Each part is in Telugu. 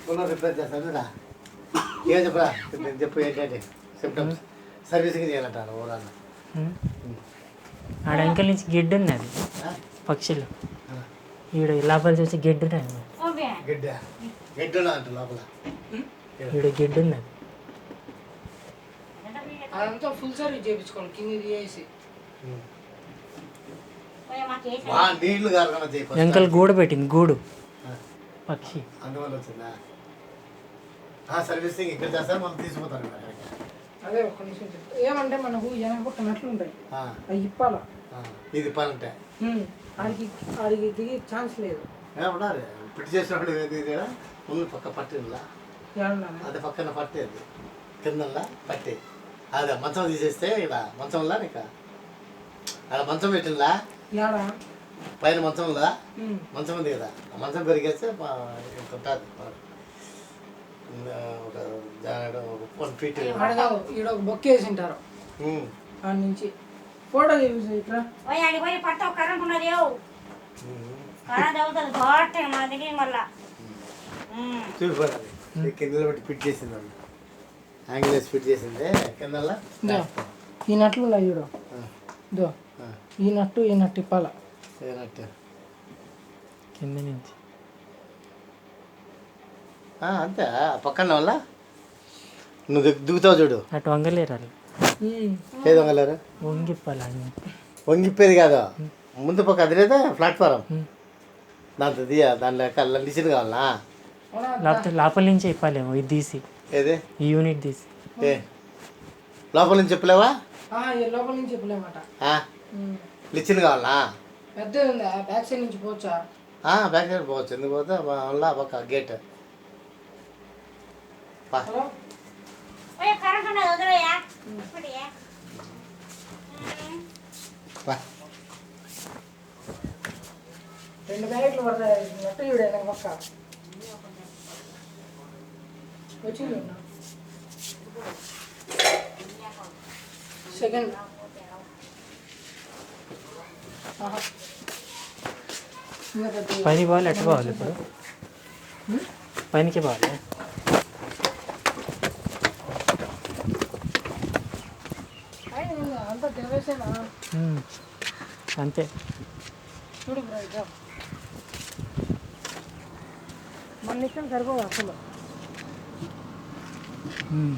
కూలర్ రిపేర్ చేస్తాను రా. ఏం చెప్పరా నేను చెప్పు ఏంటంటే సిమ్టమ్స్ సర్వీసింగ్ చేయాలంటారు ఓరాన్న. ఆడ అంకల్ నుంచి గిడ్డు ఉన్నది పక్షులు ఈడ లోపల చూసి గిడ్డు ఉన్నది. గిడ్డ గిడ్డ అంట లోపల ఈడ గిడ్డు ఉన్నది. అదంతా ఫుల్ సర్వీస్ చేయించుకోండి కింద తీసేసి. నీళ్లు కారణం అంకల్ గూడు పెట్టింది గూడు పక్షి అందువల్ల వచ్చిందా సర్వీసింగ్ ఇక్కడ చేస్తారు మనం తీసుకుపోతారు. అదే ఒక్క నిమిషం చెప్తా. ఏమంటే మనకు పక్క నట్లు ఉంటాయి అవి ఇప్పాల. ఇది ఇప్పాలంటే ఆడికి దిగి ఛాన్స్ లేదు. ఏమన్నారు పిట్టి చేసినప్పుడు ముందు పక్క పట్టిందా అది పక్కన పట్టేది కిందల్లా పట్టి అదే మంచం తీసేస్తే ఇక్కడ మంచంలా నీకు అక్కడ మంచం పెట్టిందా పైన మంచంలా మంచం ఉంది కదా ఆ మంచం పెరిగేస్తే ఉంటుంది ఒక 1 feet ఈడ ఒక బొక్క వేసి ఉంటారు ఆడ నుంచి ఫోటో చూసి ఇట్లా చూపిపోతుంది కింద బట్టి ఫిట్ చేసింది యాంగిల్ ఫిట్ చేసిందే కిందల్లా ఈ నట్లు ఉన్నాయి చూడు దో ఈ నట్టు ఇప్పాల కింద నుంచి అంతే పక్కన వల్ల నువ్వు దిగుతావు చూడు అటు వంగలేరు ఏది వంగలేరు వంగిప్పాలి వంగిప్పేది కాదు ముందు పక్క అది లేదా ప్లాట్ఫారం దాంతో దానిలో లిసిన్ కావాలా లేకపోతే లోపల నుంచి ఇప్పాలేమో ఇది తీసి ఏది ఈ యూనిట్ తీసి లోపల నుంచి చెప్పలేవా లోపల నుంచి చెప్పలేమాట లిసిన్ కావాలా పెద్ద ఉందా బ్యాక్ సైడ్ నుంచి పోవచ్చా బ్యాక్ సైడ్ పోవచ్చు ఎందుకు పోతే మళ్ళా పక్క గేట్ రెండు బ్యాగులు పడతాయి నట్టు చూడే పక్క వచ్చింది సెకండ్ పైన పోవాలి ఎట్లా పోవాలి ఇప్పుడు పైనకి పోవాలి అంతా తెలివేసేనా అంతే చూడు మన నిత్యం సరిపోదు అసలు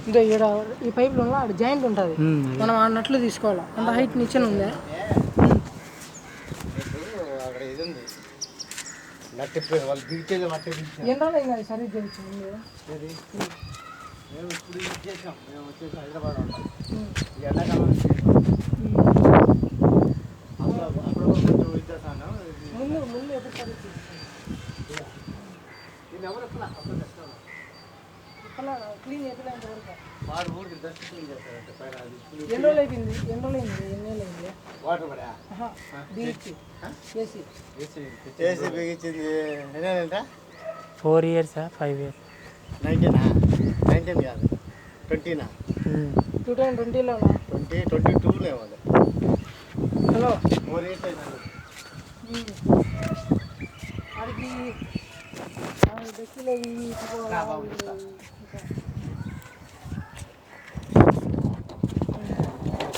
ఇదో ఈడ ఈ పైపులో ఆడ జాయింట్ ఉంటుంది మనం ఆ నట్లు తీసుకోవాలి అంత హైట్ నిచ్చెన ఉందా అక్కడ ఇది ఉంది నట్టి వాళ్ళు బిగిచేది నట్టి ఎన్ని రోజులు ఇంకా సర్వీస్ చేయించింది మేము ఇప్పుడు ఇది చేసాం మేము వచ్చేసి హైదరాబాద్ ఉంటాం ఎండాకాలం అప్పుడు ఇచ్చేసాను ముందు ఎప్పుడు సర్వీస్ నేను ఎవరు క్లీన్ చేసేంత వరకు వాడు ఊరికి డస్ట్ క్లీన్ చేస్తారంటే పైన ఎన్ని రోజులు అయిపోయింది ఎన్ని ఏళ్ళు అయింది వాటర్ పడా బిగించి ఏసీ ఏసీ బిగించింది ఎన్నేనంట 4 years 5 years 19 కాదు 20 2020లోనా 2022 అది హలో 4 years అయింది అడిగి డెక్కిలో